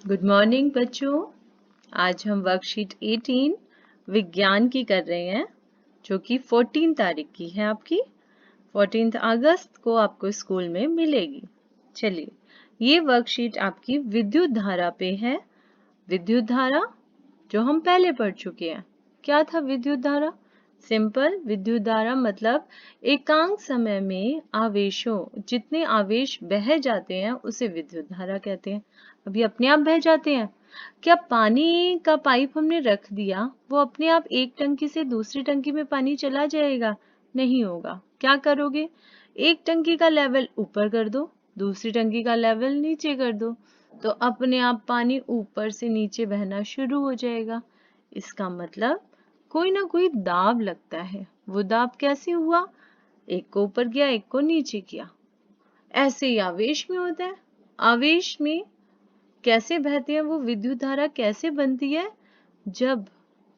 Good morning बच्चों। आज हम वर्कशीट 18 विज्ञान की कर रहे हैं, जो कि 14 तारीख की है। आपकी 14 अगस्त को आपको स्कूल में मिलेगी। चलिए, ये वर्कशीट आपकी विद्युत धारा पे है। विद्युत धारा जो हम पहले पढ़ चुके हैं। क्या था विद्युत धारा? सिंपल, विद्युत धारा मतलब एकांक समय में आवेशों, जितने आवेश बह जाते हैं उसे विद्युत धारा कहते हैं। अभी अपने आप बह जाते हैं। क्या पानी का पाइप हमने रख दिया, वो अपने आप एक टंकी से दूसरी टंकी में पानी चला जाएगा? नहीं होगा। क्या करोगे? एक टंकी का लेवल ऊपर कर दो, दूसरी टंकी का लेवल नीचे कर दो, तो अपने आप पानी ऊपर से नीचे बहना शुरू हो जाएगा। इसका मतलब कोई ना कोई दाब लगता है। वो दाब कैसे हुआ? एक को ऊपर किया, एक को नीचे किया। ऐसे ही आवेश में होता है। आवेश में कैसे बहते हैं वो विद्युत धारा कैसे बनती है? जब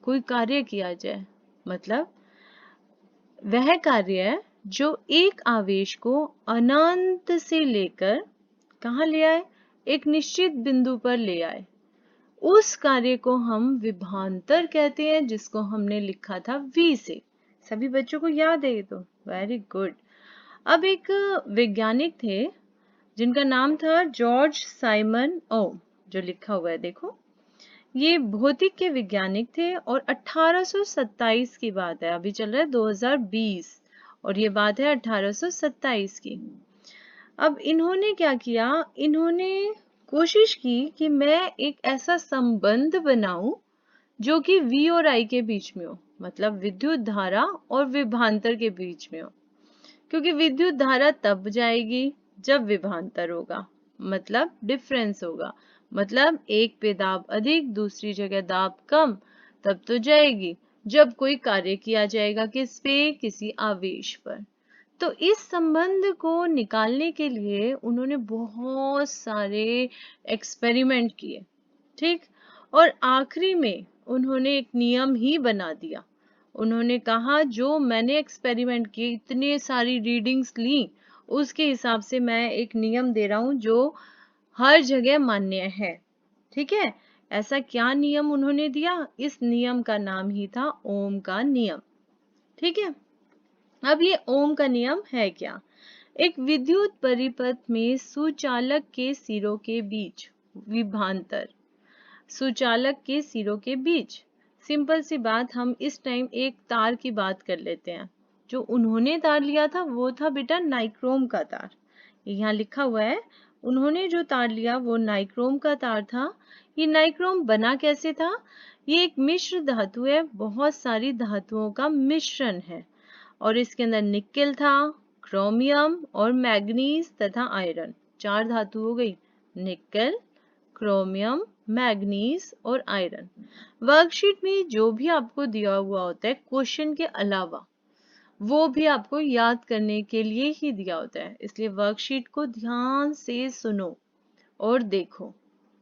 कोई कार्य किया जाए, मतलब वह कार्य जो एक आवेश को अनंत से लेकर कहाँ ले आए? एक निश्चित बिंदु पर ले आए। उस कार्य को हम विभवांतर कहते हैं, जिसको हमने लिखा था V से। सभी बच्चों को याद है ये तो? Very good. अब एक वैज्ञानिक थे जिनका नाम था जॉर्ज साइमन ओम, जो लिखा हुआ है देखो। ये भौतिक के वैज्ञानिक थे और 1827 की बात है। अभी चल रहा है 2020 और ये बात है 1827 की। अब इन्होंने क्या किया? इन्होंने कोशिश की कि मैं एक ऐसा संबंध बनाऊं जो कि V और I के बीच में हो, मतलब विद्युत धारा और विभवांतर के बीच में हो। क्योंकि विद्युत धारा तब जाएगी जब विभवांतर होगा, मतलब डिफरेंस होगा। मतलब एक पे दाब अधिक, दूसरी जगह दाब कम, तब तो जाएगी जब कोई कार्य किया जाएगा। किस पे? किसी आवेश पर। तो इस संबंध को निकालने के लिए उन्होंने बहुत सारे एक्सपेरिमेंट किए, ठीक। और आखिरी में उन्होंने एक नियम ही बना दिया। उन्होंने कहा जो मैंने एक्सपेरिमेंट किए, इतने सारी रीडिंग्स ली, उसके हिसाब से मैं एक नियम दे रहा हूं जो हर जगह मान्य है। ठीक है? ऐसा क्या नियम उन्होंने दिया? इस नियम का नाम ही था ओम का नियम। ठीक है? अब ये ओम का नियम है क्या? एक विद्युत परिपथ में सुचालक के सिरों के बीच विभवांतर, सुचालक के सिरों के बीच। सिंपल सी बात, हम इस टाइम एक तार की बात कर लेते हैं। जो उन्होंने तार लिया था वो था बेटा नाइक्रोम का तार। यहाँ लिखा हुआ है, उन्होंने जो तार लिया वो नाइक्रोम का तार था। ये नाइक्रोम बना कैसे था? ये एक मिश्र धातु है, बहुत सारी धातुओं का मिश्रण है। और इसके अंदर निकेल था, क्रोमियम और मैग्नीज तथा आयरन। चार धातु हो गई, निकेल, क्रोमियम, मैग्नीज और आयरन। वर्कशीट में जो भी आपको दिया हुआ होता है क्वेश्चन के अलावा, वो भी आपको याद करने के लिए ही दिया होता है। इसलिए वर्कशीट को ध्यान से सुनो और देखो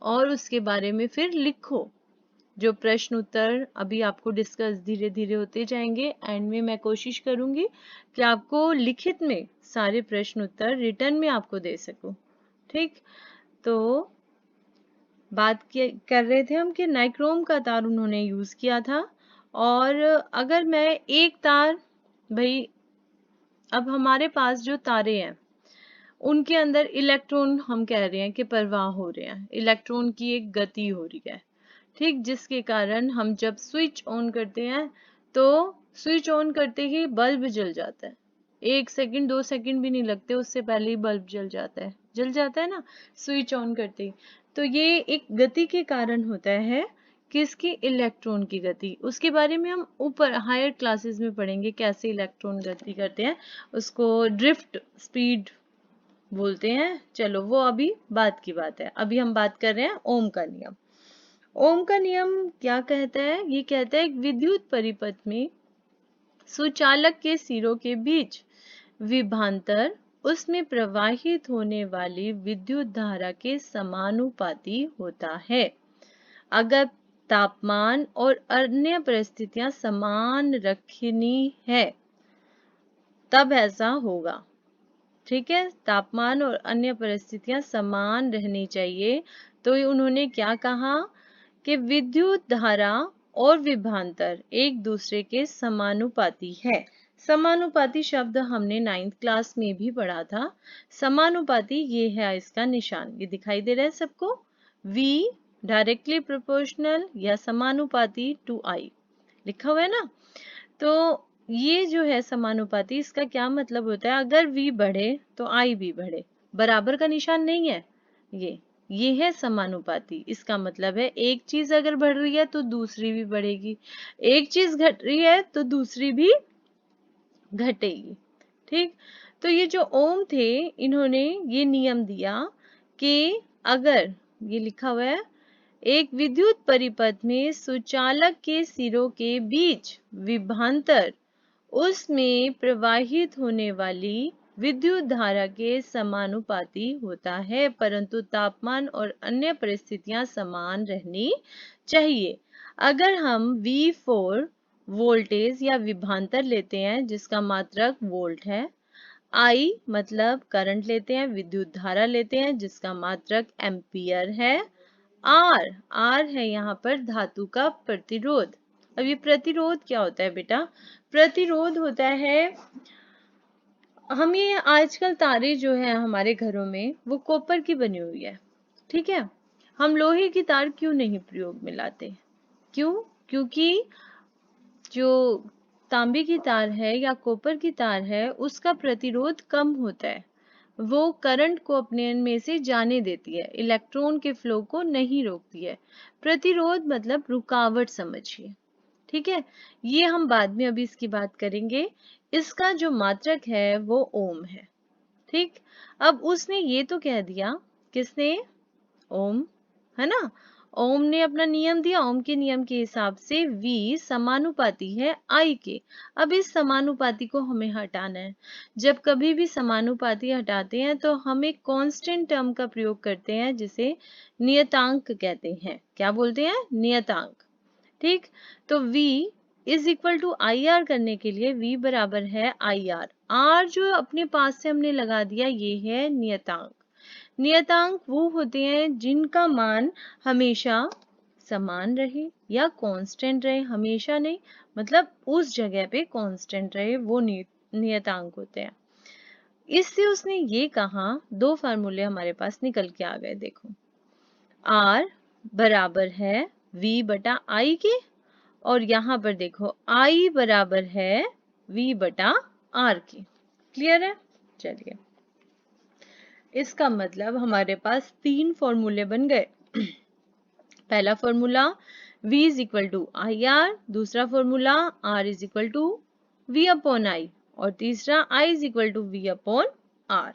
और उसके बारे में फिर लिखो। जो प्रश्न उत्तर अभी आपको डिस्कस धीरे धीरे होते जाएंगे, एंड में मैं कोशिश करूंगी कि आपको लिखित में सारे प्रश्न उत्तर रिटर्न में आपको दे सकूं। ठीक, तो कर रहे थे हम कि नाइक्रोम का तार उन्होंने यूज किया था। और अगर मैं एक तार, भाई अब हमारे पास जो तारे हैं उनके अंदर इलेक्ट्रॉन हम कह रहे हैं कि प्रवाह हो रहे हैं, इलेक्ट्रॉन की एक गति हो रही है, ठीक, जिसके कारण हम जब स्विच ऑन करते हैं तो स्विच ऑन करते ही बल्ब जल जाता है। 1 सेकंड 2 सेकंड भी नहीं लगते, उससे पहले ही बल्ब जल जाता है ना, स्विच ऑन करते ही। तो ये एक गति के कारण होता है। किसकी? इलेक्ट्रॉन की गति। उसके बारे में हम ऊपर हायर क्लासेस में पढ़ेंगे, कैसे इलेक्ट्रॉन गति करते हैं। उसको ड्रिफ्ट स्पीड बोलते हैं। चलो वो अभी बात की बात है। अभी हम बात कर रहे हैं ओम का नियम। ओम का नियम क्या कहता है? ये कहता है एक विद्युत परिपथ में सुचालक के सिरों के बीच विभवांतर उसमें प्रवाहित होने वाली विद्युत धारा के समानुपाती होता है। अगर तापमान और अन्य परिस्थितियां समान रखनी है तब ऐसा होगा। ठीक है, तापमान और अन्य परिस्थितियां समान रहनी चाहिए तो उन्होंने क्या कहा कि विद्युत धारा और विभवांतर एक दूसरे के समानुपाती है। समानुपाती शब्द हमने 9th क्लास में भी पढ़ा था। समानुपाती ये है इसका निशान, ये दिखाई दे रहा है सबको, V डायरेक्टली प्रोपोर्शनल या समानुपाती टू I लिखा हुआ है ना। तो ये जो है समानुपाती, इसका क्या मतलब होता है, अगर V बढ़े तो I भी बढ़े, बराबर का निशान नहीं है ये है समानुपाती। इसका मतलब है एक चीज अगर बढ़ रही है तो दूसरी भी बढ़ेगी, एक चीज घट रही है तो दूसरी भी घटेगी। ठीक, तो ये जो ओम थे, इन्होंने ये नियम दिया कि अगर, ये लिखा हुआ है, एक विद्युत परिपथ में सुचालक के सिरों के बीच विभवांतर उसमें प्रवाहित होने वाली विद्युत धारा के समानुपाती होता है, परंतु तापमान और अन्य परिस्थितियां समान रहनी चाहिए। अगर हम V4 वोल्टेज या विभवांतर लेते हैं जिसका मात्रक वोल्ट है, I मतलब करंट लेते हैं, विद्युत धारा लेते हैं जिसका मात्रक एम्पियर है, R है यहाँ पर धातु का प्रतिरोध। अब ये प्रतिरोध क्या होता है बेटा, प्रतिरोध होता है, हम ये आजकल तारे जो है हमारे घरों में वो कॉपर की बनी हुई है, ठीक है, हम लोहे की तार क्यों नहीं प्रयोग में लाते, क्यों, क्योंकि जो तांबे की तार है या कॉपर की तार है उसका प्रतिरोध कम होता है, वो करंट को अपने में से जाने देती है, इलेक्ट्रॉन के फ्लो को नहीं रोकती है। प्रतिरोध मतलब रुकावट समझिए, ठीक है, ये हम बाद में अभी इसकी बात करेंगे। इसका जो मात्रक है वो ओम है। ठीक, अब उसने ये तो कह दिया, किसने, ओम, है ना, ओम ने अपना नियम दिया, ओम के नियम के हिसाब से V समानुपाती है I के। अब इस समानुपाती को हमें हटाना है। जब कभी भी समानुपाती हटाते हैं तो हम एक कांस्टेंट टर्म का प्रयोग करते हैं जिसे नियतांक कहते हैं। क्या बोलते हैं, नियतांक। ठीक, तो V is equal to I R करने के लिए V बराबर है आई आर, R जो अपने पास से हमने लगा दिया ये है नियतांक। नियतांक वो होते हैं जिनका मान हमेशा समान रहे या कांस्टेंट रहे, हमेशा नहीं, मतलब उस जगह पे कांस्टेंट रहे, वो नियतांक होते हैं। इससे उसने ये कहा, दो फार्मूले हमारे पास निकल के आ गए, देखो, R बराबर है V बटा I के, और यहाँ पर देखो I बराबर है V बटा R के। क्लियर है, चलिए, इसका मतलब हमारे पास तीन फॉर्मूले बन गए। पहला formula V is equal to I R, दूसरा formula R is equal to V upon I, और तीसरा I is equal to V upon R।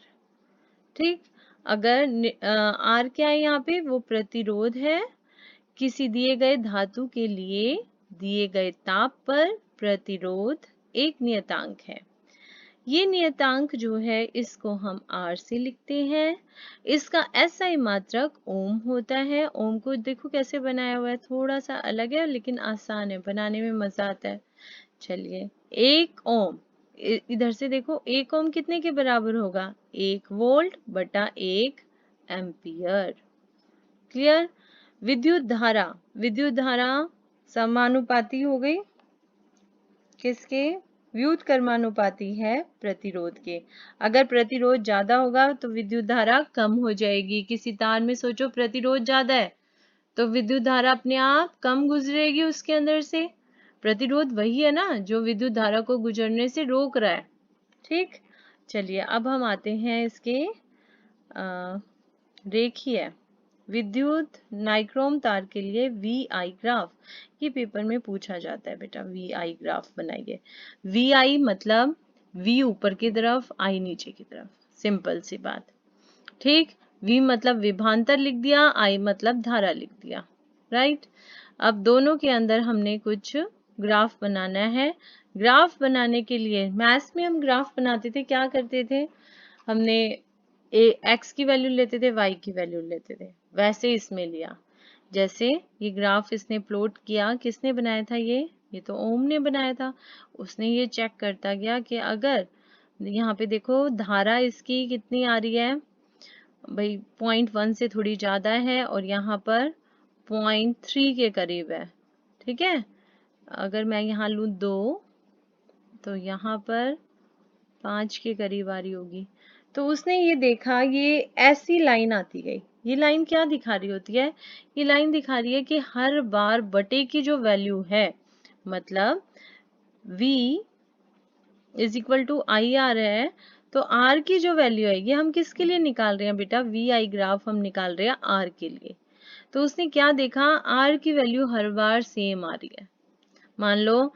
ठीक, अगर R क्या है यहाँ पे, वो प्रतिरोध है, किसी दिए गए धातु के लिए दिए गए ताप पर प्रतिरोध एक नियतांक है। ये नियतांक जो है इसको हम R से लिखते हैं। इसका SI मात्रक ओम होता है। ओम को देखो कैसे बनाया हुआ है, थोड़ा सा अलग है लेकिन आसान है, बनाने में मजा आता है। चलिए, 1 ओम, इधर से देखो 1 ओम कितने के बराबर होगा, 1 वोल्ट बटा 1 एम्पियर। क्लियर। विद्युत धारा समानुपाती हो गई किसके, व्युत्क्रमानुपाती है प्रतिरोध के। अगर प्रतिरोध ज्यादा होगा तो विद्युत धारा कम हो जाएगी। किसी तार में सोचो प्रतिरोध ज्यादा है तो विद्युत धारा अपने आप कम गुजरेगी उसके अंदर से। प्रतिरोध वही है ना जो विद्युत धारा को गुजरने से रोक रहा है। ठीक, चलिए अब हम आते हैं इसके रेखीय विद्युत नाइक्रोम तार के लिए VI ग्राफ। ये पेपर में पूछा जाता है बेटा, VI ग्राफ बनाइए। VI मतलब V ऊपर की तरफ, I नीचे की तरफ, सिंपल सी बात। ठीक, V मतलब विभवांतर लिख दिया, I मतलब धारा लिख दिया, राइट। अब दोनों के अंदर हमने कुछ ग्राफ बनाना है। ग्राफ बनाने के लिए मैथ्स में हम ग्राफ बनाते थे, क्या करते थे, हमने एक्स की वैल्यू लेते थे, वाई की वैल्यू लेते थे, वैसे इसमें लिया। जैसे ये ग्राफ इसने प्लॉट किया, किसने बनाया था, ये तो ओम ने बनाया था। उसने ये चेक करता गया कि अगर यहाँ पे देखो धारा इसकी कितनी आ रही है, भाई 0.1 से थोड़ी ज़्यादा है और यहाँ पर 0.3 के करीब है। ठीक है, अगर मैं यहाँ लूँ 2 तो यहाँ पर 5 के करीब आ रही होगी। तो उसने ये देखा, ये ऐसी लाइन आती गई। ये लाइन क्या दिखा रही होती है? ये लाइन दिखा रही है कि हर बार बटे की जो वैल्यू है, मतलब v is equal to I R है, तो r की जो वैल्यू है, ये हम किसके लिए निकाल रहे हैं बेटा? वी आई ग्राफ हम निकाल रहे हैं r के लिए। तो उसने क्या देखा, r की वैल्यू हर बार सेम आ रही है। मान लो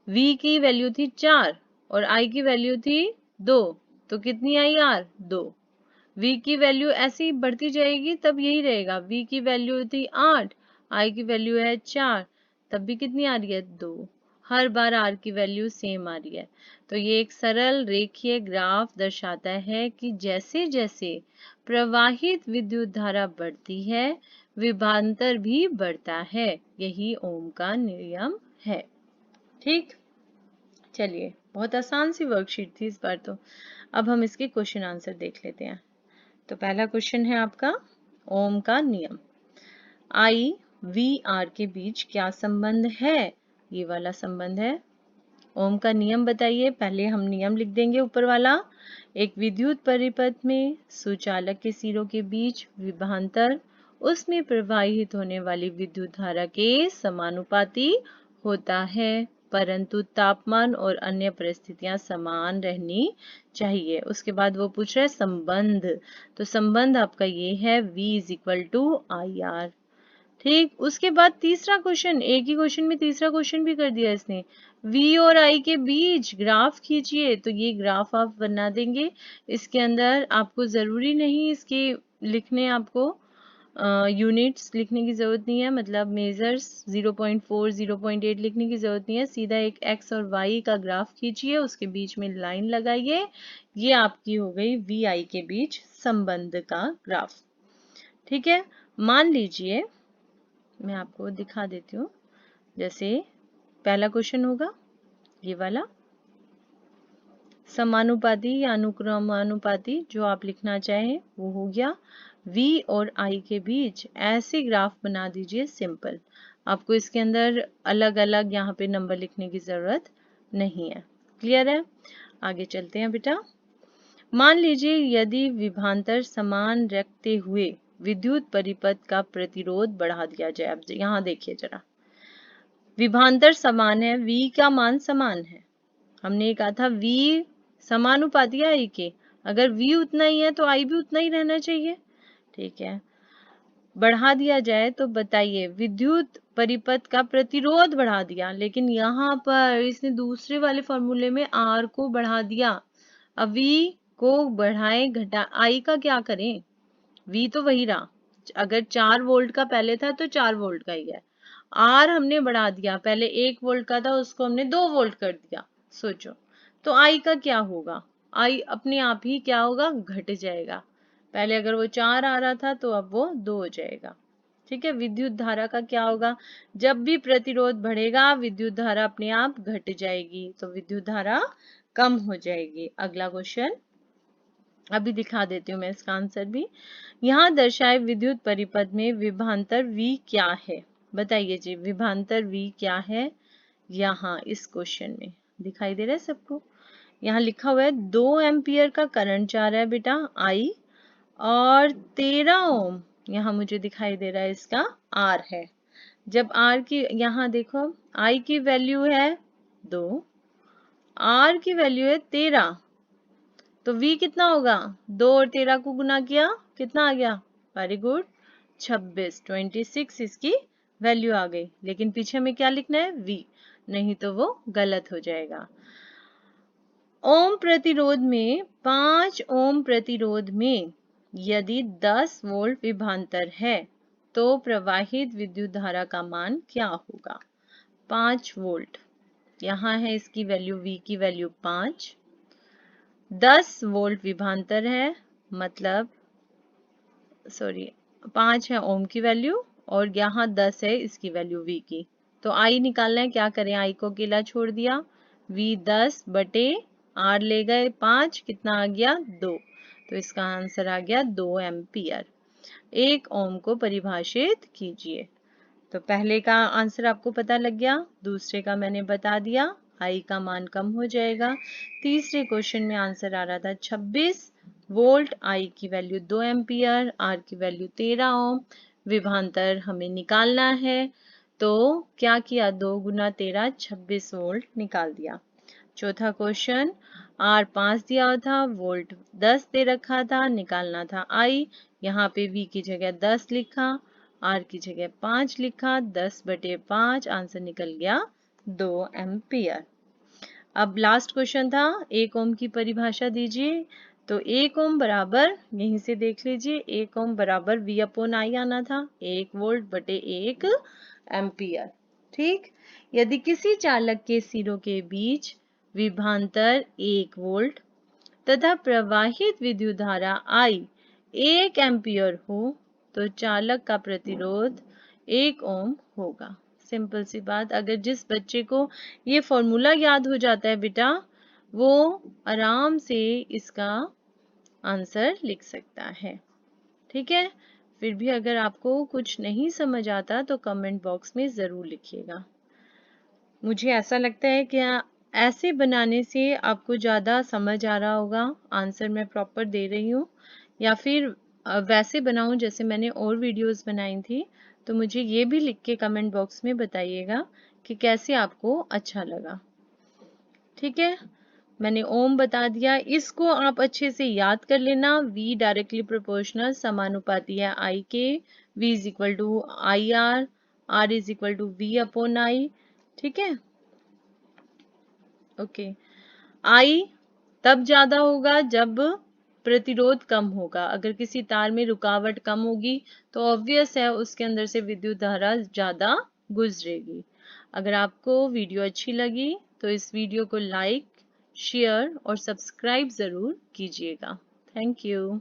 v की वैल्यू थी 4 और i की वैल्यू थी 2, तो कितनी आई r? 2। v की वैल्यू ऐसे ही बढ़ती जाएगी, तब यही रहेगा। v की वैल्यू थी 8, i की वैल्यू है 4, तब भी कितनी आ रही है? 2। हर बार r की वैल्यू सेम आ रही है। तो ये एक सरल रेखीय ग्राफ दर्शाता है कि जैसे जैसे प्रवाहित विद्युत धारा बढ़ती है, विभवांतर भी बढ़ता है। यही ओम का नियम है। ठीक, चलिए, बहुत आसान सी वर्कशीट थी इस बार तो। अब हम इसके क्वेश्चन आंसर देख लेते हैं। तो पहला क्वेश्चन है आपका, ओम का नियम। आई वी आर के बीच क्या संबंध है? ये वाला संबंध है। ओम का नियम बताइए। पहले हम नियम लिख देंगे ऊपर वाला। एक विद्युत परिपथ में सुचालक के सिरों के बीच विभवांतर उसमें प्रवाहित होने वाली विद्युत धारा के समानुपाती होता है, परंतु तापमान और अन्य परिस्थितियां समान रहनी चाहिए। उसके बाद वो पूछ रहा है संबंध, तो संबंध आपका ये है V is equal to I R. ठीक, उसके बाद तीसरा क्वेश्चन, एक ही क्वेश्चन में तीसरा क्वेश्चन भी कर दिया इसने। V और I के बीच ग्राफ खींचिए, तो ये ग्राफ आप बना देंगे। इसके अंदर आपको जरूरी नहीं इसके लिखने, आपको यूनिट्स लिखने की जरूरत नहीं है, मतलब मेजर्स 0.4 0.8 लिखने की जरूरत नहीं है। सीधा एक x और y का ग्राफ खींचिए, उसके बीच में लाइन लगाइए। ये आपकी हो गई VI के बीच संबंध का ग्राफ। ठीक है, मान लीजिए मैं आपको दिखा देती हूँ। जैसे पहला क्वेश्चन होगा ये वाला, समानुपाती या अनुक्रमानुपाती, जो आप लिखना चाहें वो हो गया। V और I के बीच ऐसे ग्राफ बना दीजिए सिंपल। आपको इसके अंदर अलग अलग यहाँ पे नंबर लिखने की जरूरत नहीं है। क्लियर है? आगे चलते हैं बेटा। मान लीजिए यदि विभवांतर समान रखते हुए विद्युत परिपथ का प्रतिरोध बढ़ा दिया जाए। अब यहाँ देखिए जरा, विभवांतर समान है, V का मान समान है। हमने कहा था V समानुपाती है I के। अगर V उतना ही है तो I भी उतना ही रहना चाहिए। ठीक है, बढ़ा दिया जाए तो बताइए, विद्युत परिपथ का प्रतिरोध बढ़ा दिया, लेकिन यहाँ पर इसने दूसरे वाले फॉर्मूले में R को बढ़ा दिया। अब V को बढ़ाएं घटा, I का क्या करें? V तो वही रहा। अगर 4 वोल्ट का पहले था तो 4 वोल्ट का ही है। R हमने बढ़ा दिया, पहले 1 वोल्ट का था उसको हमने 2 वोल्ट कर दिया। सोचो, तो I का क्या होगा? I अपने आप ही क्या होगा? घट जाएगा। पहले अगर वो 4 आ रहा था तो अब वो 2 हो जाएगा। ठीक है, विद्युत धारा का क्या होगा? जब भी प्रतिरोध बढ़ेगा विद्युत धारा अपने आप घट जाएगी, तो विद्युत धारा कम हो जाएगी। अगला क्वेश्चन अभी दिखा देती हूँ मैं इसका आंसर भी। यहाँ दर्शाए विद्युत परिपथ में विभवांतर V क्या है? बताइए जी, विभवांतर V क्या है? यहाँ इस क्वेश्चन में दिखाई दे रहा है सबको? यहाँ लिखा हुआ है 2 एम्पियर का करंट जा रहा है बेटा I, और 13 ओम यहाँ मुझे दिखाई दे रहा है इसका R है। जब R की, यहाँ देखो I की वैल्यू है 2, R की वैल्यू है 13, तो V कितना होगा? 2 और 13 को गुना किया, कितना आ गया? वेरी गुड, 26, 26 इसकी वैल्यू आ गई। लेकिन पीछे में क्या लिखना है? V, नहीं तो वो गलत हो जाएगा। ओम प्रतिरोध में 5 ओम प्रतिरोध में यदि 10 वोल्ट विभवांतर है तो प्रवाहित विद्युत धारा का मान क्या होगा? 5 वोल्ट, यहाँ है इसकी वैल्यू, V की वैल्यू 5, 10 वोल्ट विभवांतर है, मतलब सॉरी 5 है ओम की वैल्यू और यहाँ 10 है इसकी वैल्यू V की। तो I निकालना है, क्या करें? I को अकेला छोड़ दिया, V 10 बटे R ले गए 5, कितना आ गया? 2। तो इसका आंसर आ गया 2 एम्पियर। 1 ओम को परिभाषित कीजिए। तो पहले का आंसर आपको पता लग गया, दूसरे का मैंने बता दिया, आई का मान कम हो जाएगा। तीसरे क्वेश्चन में आंसर आ रहा था 26 वोल्ट, आई की वैल्यू 2 एम्पियर, आर की वैल्यू 13 ओम। विभवांतर हमें निकालना है, तो क्या किया, 2 गुना 13 26 वोल्ट निकाल दिया। चौथा क्वेश्चन, आर 5 दिया था, वोल्ट 10 दे रखा था, निकालना था आई। यहाँ पे वी की जगह 10 लिखा, आर की जगह 5 लिखा, 10/5 आंसर निकल गया 2 एम्पियर। अब लास्ट क्वेश्चन था, 1 ओम की परिभाषा दीजिए। तो 1 ओम बराबर, यहीं से देख लीजिए, 1 ओम बराबर V/I आना था, 1 वोल्ट बटे 1 एम्पियर। ठीक, यदि किसी चालक के सिरों के बीच विभवांतर 1 वोल्ट तथा प्रवाहित विद्युत धारा I 1 एम्पियर हो, तो चालक का प्रतिरोध 1 ओम होगा। सिंपल सी बात। अगर जिस बच्चे को ये फॉर्मूला याद हो जाता है बेटा, वो आराम से इसका आंसर लिख सकता है। ठीक है, फिर भी अगर आपको कुछ नहीं समझ आता तो कमेंट बॉक्स में ज़रूर लिखिएगा। मुझे ऐसा लगता है कि ऐसे बनाने से आपको ज़्यादा समझ आ रहा होगा, आंसर मैं प्रॉपर दे रही हूँ, या फिर वैसे बनाऊँ जैसे मैंने और वीडियोस बनाई थी। तो मुझे ये भी लिख के कमेंट बॉक्स में बताइएगा कि कैसे आपको अच्छा लगा। ठीक है, मैंने ओम बता दिया, इसको आप अच्छे से याद कर लेना। V डायरेक्टली प्रोपोर्शनल समानुपाती है I के, V is equal to I R, R is equal to V/I। ठीक है, ओके। I तब ज्यादा होगा जब प्रतिरोध कम होगा। अगर किसी तार में रुकावट कम होगी तो ऑब्वियस है उसके अंदर से विद्युत धारा ज्यादा गुजरेगी। अगर आपको वीडियो अच्छी लगी तो इस वीडियो को लाइक, शेयर और सब्सक्राइब जरूर कीजिएगा। Thank you.